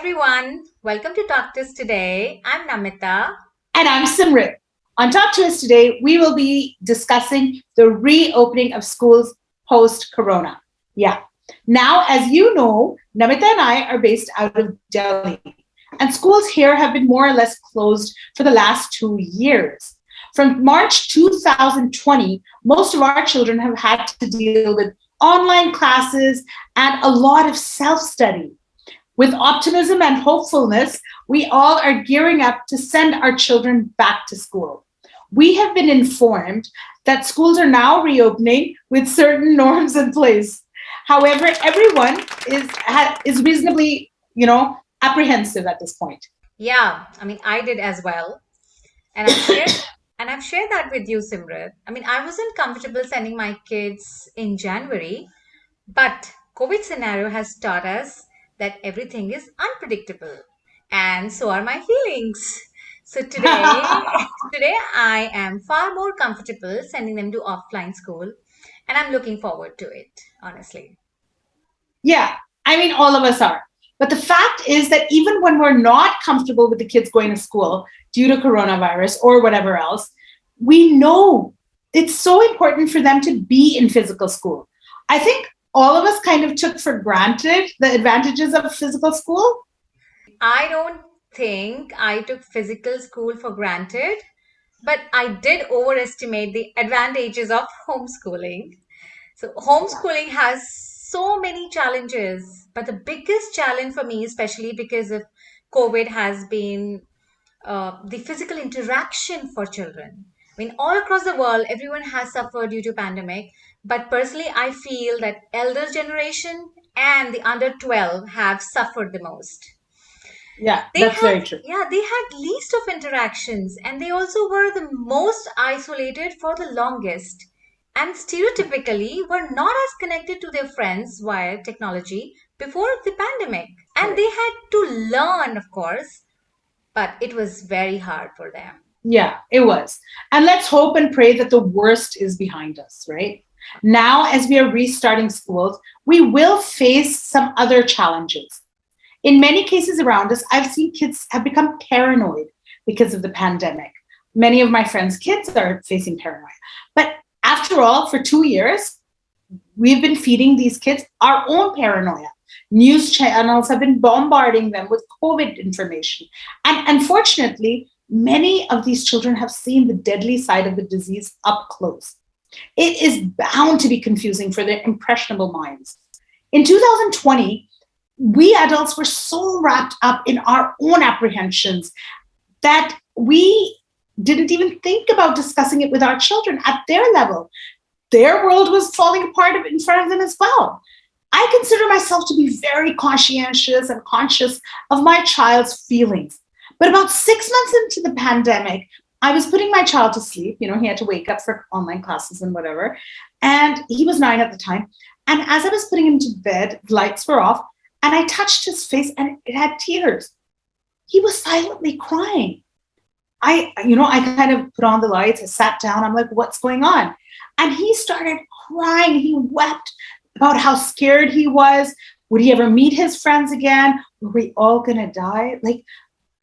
everyone, welcome to TalktousToday. I'm Namita. And I'm Simrit. On Talk to Us today, we will be discussing the reopening of schools post Corona. Yeah. Now, as you know, Namita and I are based out of Delhi, and schools here have been more or less closed for the last 2 years. From March 2020, most of our children have had to deal with online classes and a lot of self study. With optimism and hopefulness, we all are gearing up to send our children back to school. We have been informed that schools are now reopening with certain norms in place. However, everyone is reasonably, apprehensive at this point. Yeah, I did as well. And I've shared that with you, Simrat. I wasn't comfortable sending my kids in January, but COVID scenario has taught us that everything is unpredictable. And so are my feelings. So today, today I am far more comfortable sending them to offline school, and I'm looking forward to it, honestly. Yeah, I mean, all of us are. But the fact is that even when we're not comfortable with the kids going to school due to coronavirus or whatever else, we know it's so important for them to be in physical school. I think all of us kind of took for granted the advantages of physical school. I don't think I took physical school for granted, but I did overestimate the advantages of homeschooling. So, homeschooling has so many challenges, but the biggest challenge for me, especially because of COVID, has been the physical interaction for children. All across the world, everyone has suffered due to pandemic, but personally, I feel that elder generation and the under 12 have suffered the most. Yeah, They that's had, very true. yeah, they had least of interactions, and they also were the most isolated for the longest, and stereotypically were not as connected to their friends via technology before the pandemic. And they had to learn, of course, but it was very hard for them. Yeah, it was. And let's hope and pray that the worst is behind us, right? Now, as we are restarting schools, we will face some other challenges. In many cases around us, I've seen kids have become paranoid because of the pandemic. Many of my friends' kids are facing paranoia. But after all, for 2 years, we've been feeding these kids our own paranoia. News channels have been bombarding them with COVID information. And unfortunately, many of these children have seen the deadly side of the disease up close. It is bound to be confusing for their impressionable minds. In 2020, we adults were so wrapped up in our own apprehensions that we didn't even think about discussing it with our children at their level. Their world was falling apart in front of them as well. I consider myself to be very conscientious and conscious of my child's feelings. But about 6 months into the pandemic, I was putting my child to sleep. He had to wake up for online classes and whatever. And he was 9 at the time. And as I was putting him to bed, the lights were off, and I touched his face and it had tears. He was silently crying. I kind of put on the lights, I sat down, I'm like, what's going on? And he started crying. He wept about how scared he was. Would he ever meet his friends again? Were we all gonna die? Like,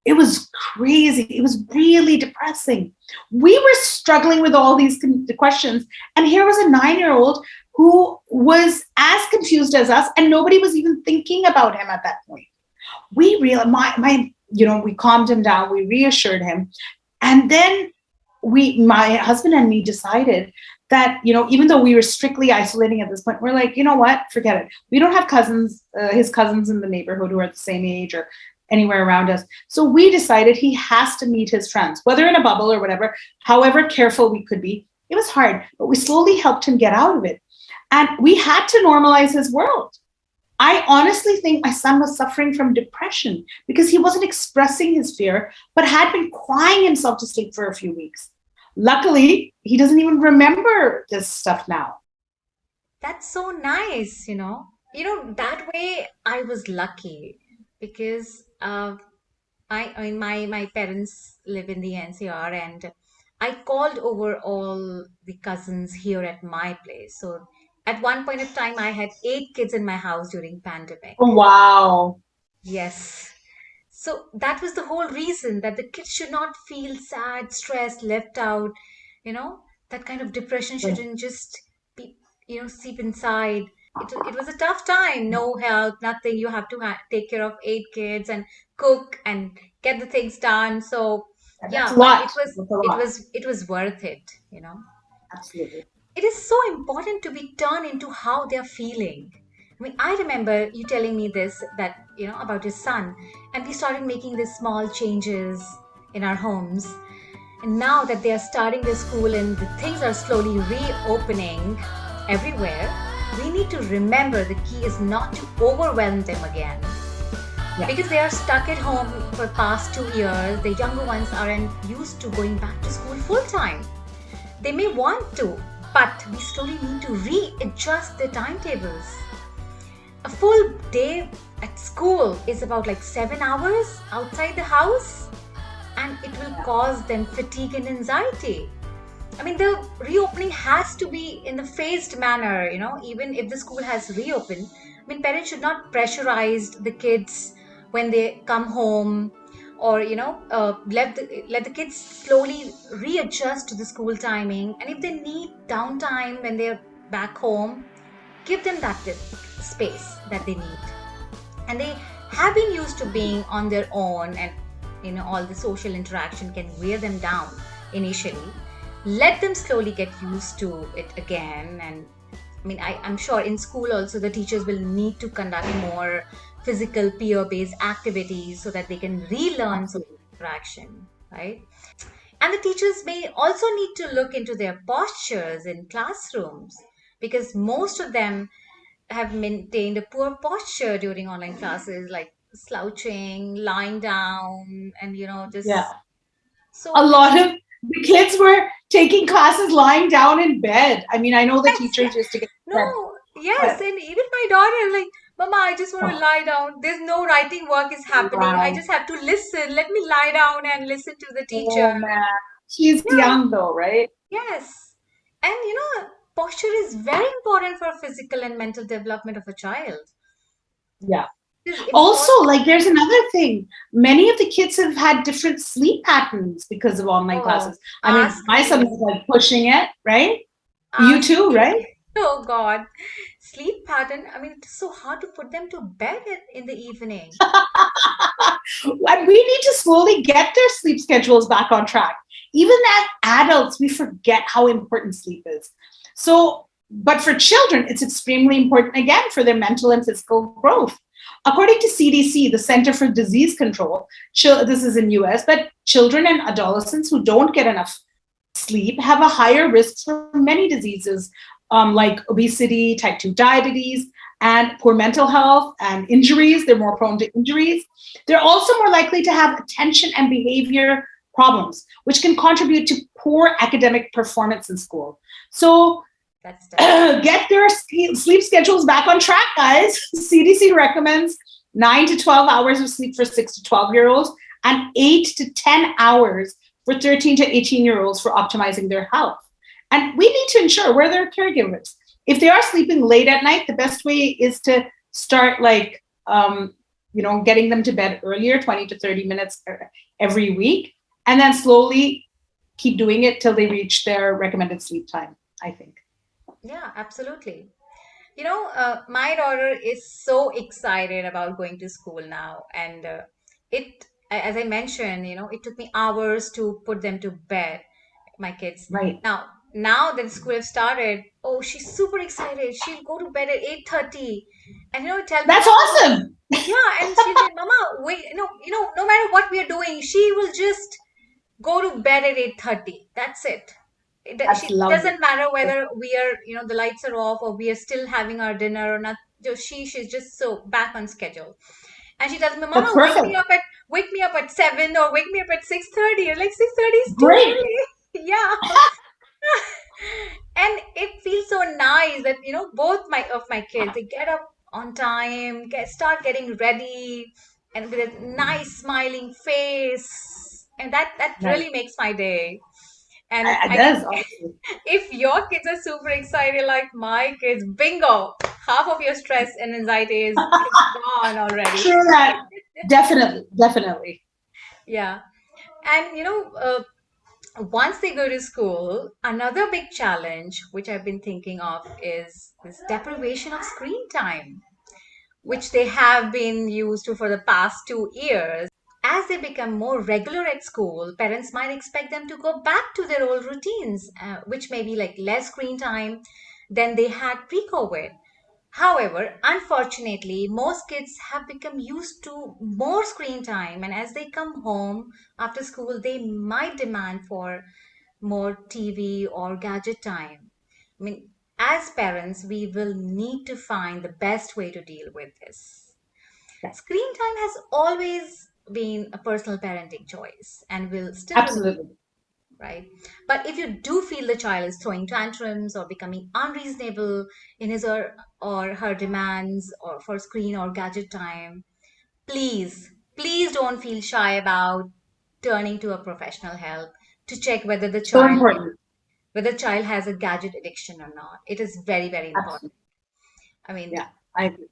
it was crazy. It was really depressing. We were struggling with all these questions. And here was a 9-year-old who was as confused as us, and nobody was even thinking about him at that point. We realized we calmed him down, we reassured him. And then my husband and me decided that, even though we were strictly isolating at this point, we're like, you know what, forget it. We don't have his cousins in the neighborhood who are the same age or anywhere around us. So we decided he has to meet his friends, whether in a bubble or whatever, however careful we could be. It was hard, but we slowly helped him get out of it. And we had to normalize his world. I honestly think my son was suffering from depression because he wasn't expressing his fear, but had been crying himself to sleep for a few weeks. Luckily, he doesn't even remember this stuff now. That's so nice. That way I was lucky because my parents live in the NCR, and I called over all the cousins here at my place. So at one point of time, I had 8 kids in my house during pandemic. Oh, wow. Yes. So that was the whole reason, that the kids should not feel sad, stressed, left out. You know, that kind of depression Right. shouldn't just be, seep inside. It was a tough time. No help, nothing. You have to take care of 8 kids and cook and get the things done. So Yeah, that's yeah, a but lot. it was That's a it lot. was it was worth it. You know, Absolutely. it is so important to be turned into how they're feeling. I mean, I remember you telling me this, that, about your son, and we started making these small changes in our homes. And now that they are starting their school and the things are slowly reopening everywhere, we need to remember the key is not to overwhelm them again. Yeah. Because they are stuck at home for past 2 years, the younger ones aren't used to going back to school full time. They may want to, but we slowly need to readjust their timetables. A full day at school is about like 7 hours outside the house, and it will cause them fatigue and anxiety. I mean, the reopening has to be in the phased manner, even if the school has reopened. I mean, parents should not pressurize the kids when they come home, or, let the kids slowly readjust to the school timing. And if they need downtime when they're back home, give them that space that they need. And they have been used to being on their own, and all the social interaction can wear them down initially. Let them slowly get used to it again. And I mean, I'm sure in school also the teachers will need to conduct more physical peer-based activities so that they can relearn social Absolutely. interaction, right? And the teachers may also need to look into their postures in classrooms, because most of them have maintained a poor posture during online classes, like slouching, lying down, and Yeah. just A so lot of the kids were taking classes lying down in bed. I mean, I know the yes, yeah. teachers used to get fed, No, yes, but and even my daughter, like, Mama, I just want to oh, lie down. There's no writing work is happening. I wow. just have to listen. Let me lie down and listen to the teacher. Oh man. She's Yeah, young though, right? yes. And posture is very important for physical and mental development of a child. Yeah. It's Also, all, like there's another thing. Many of the kids have had different sleep patterns because of online oh, classes. I mean, ask my son me. is like pushing it, right? You Ask too, me. right? Oh God. Sleep pattern. I mean, it's so hard to put them to bed in the evening. And we need to slowly get their sleep schedules back on track. Even as adults, we forget how important sleep is. So, but for children, it's extremely important again for their mental and physical growth. According to CDC, the Center for Disease Control, this is in US, but children and adolescents who don't get enough sleep have a higher risk for many diseases like obesity, type 2 diabetes, and poor mental health and injuries. They're more prone to injuries. They're also more likely to have attention and behavior problems, which can contribute to poor academic performance in school. So That's devastating. get their sleep schedules back on track, guys. CDC recommends 9 to 12 hours of sleep for 6 to 12-year-olds and 8 to 10 hours for 13 to 18-year-olds for optimizing their health. And we need to ensure we're their caregivers. If they are sleeping late at night, the best way is to start getting them to bed earlier, 20 to 30 minutes every week, and then slowly keep doing it till they reach their recommended sleep time, I think. Yeah, absolutely. My daughter is so excited about going to school now, and as I mentioned, it took me hours to put them to bed, my kids. Right. Now that school has started, oh, she's super excited. She'll go to bed at 8:30, and tell me, That's Mama, awesome. yeah, and she'll say, Mama, wait, no matter what we are doing, she will just go to bed at 8:30. That's it. That's It lovely. doesn't matter whether we are, the lights are off or we are still having our dinner or not. She's just so back on schedule. And she tells me, That's Mama, perfect. wake me up at 7 or wake me up at 6:30. You're like, 6:30 is too Great. early. Yeah. And it feels so nice that, both my kids, they get up on time, start getting ready, and with a nice smiling face. And that Nice. really makes my day. And I That's guess awesome. if your kids are super excited like my kids, bingo, half of your stress and anxiety is gone already. True that. Definitely, definitely. Yeah. And once they go to school, another big challenge which I've been thinking of is this deprivation of screen time, Yeah. which they have been used to for the past 2 years. As they become more regular at school, parents might expect them to go back to their old routines, which may be like less screen time than they had pre COVID. However, unfortunately, most kids have become used to more screen time, and as they come home after school, they might demand for more TV or gadget time. I mean, as parents, we will need to find the best way to deal with this. Yeah. Screen time has always been a personal parenting choice and will still remain, Absolutely. right? But if you do feel the child is throwing tantrums or becoming unreasonable in his or her demands or for screen or gadget time, please don't feel shy about turning to a professional help to check So important. whether the child has a gadget addiction or not. It is very, very important. Absolutely. I mean, Yeah, I agree.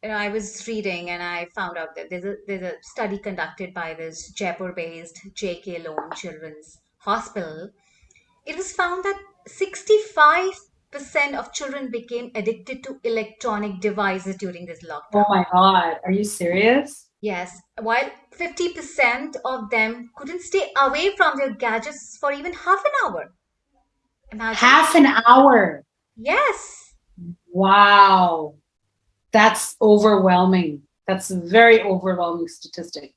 I was reading and I found out that there's a study conducted by this Jaipur-based JK Lone Children's Hospital. It was found that 65% of children became addicted to electronic devices during this Oh lockdown. my God. Are you serious? Yes, while 50% of them couldn't stay away from their gadgets for even half an hour. Imagine? Half an hour. Yes. Wow. That's overwhelming. That's a very overwhelming statistic.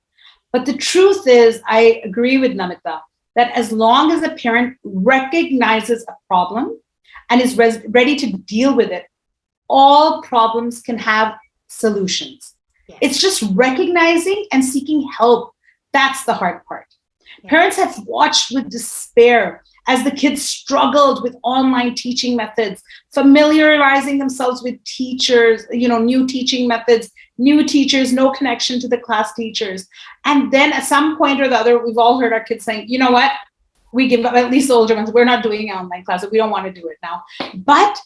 But the truth is, I agree with Namita that as long as a parent recognizes a problem and is ready to deal with it, all problems can have solutions. It's Yes. just recognizing and seeking help. That's the hard part. Yeah. Parents have watched with despair as the kids struggled with online teaching methods, familiarizing themselves with teachers, new teaching methods, new teachers, no connection to the class teachers. And then at some point or the other, we've all heard our kids saying, you know what? We give up, at least the older ones, we're not doing online classes. We don't want to do it now. But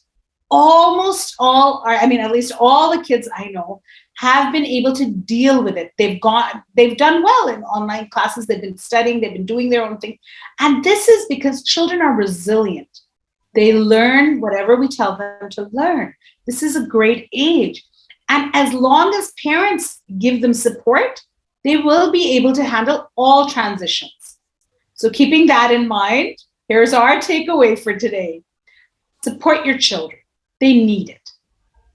almost all are, I mean, at least all the kids I know have been able to deal with it. They've done well in online classes. They've been studying, they've been doing their own thing. And this is because children are resilient. They Yeah. learn whatever we tell them to learn. This is a great age. And as long as parents give them support, they will be able to handle all transitions. So, keeping that in mind, here's our takeaway for today: support your children. They need it.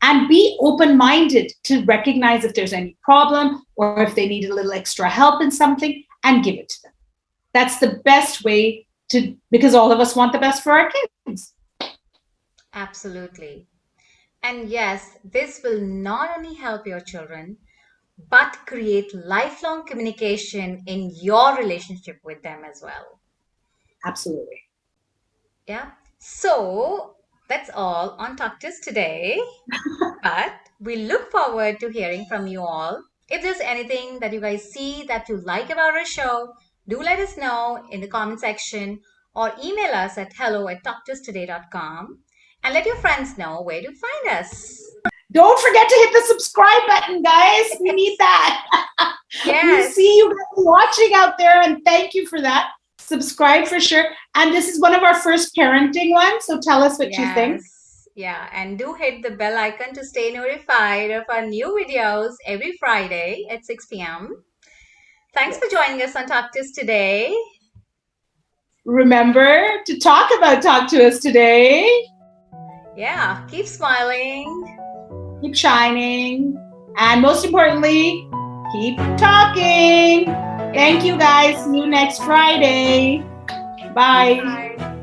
And be open minded to recognize if there's any problem or if they need a little extra help in something and give it to them. That's the best way to, because all of us want the best for our kids. Absolutely. And yes, this will not only help your children, but create lifelong communication in your relationship with them as well. Absolutely. Yeah. So that's all on Talktous today. But we look forward to hearing from you all. If there's anything that you guys see that you like about our show, do let us know in the comment section or email us at hello@talktoustoday.com and let your friends know where to find us. Don't forget to hit the subscribe button, guys. We need that. We Yes. see you guys watching out there, and thank you for that. Subscribe for sure. And this is one of our first parenting ones, so tell us what you think. Yes. Yeah. And do hit the bell icon to stay notified of our new videos every Friday at 6 p.m. Thanks for Yes. joining us on Talk to Us today. Remember to talk to us today. Yeah. Keep smiling. Keep shining. And most importantly, keep talking. Yeah. Thank you guys. See you next Friday. Bye. Bye.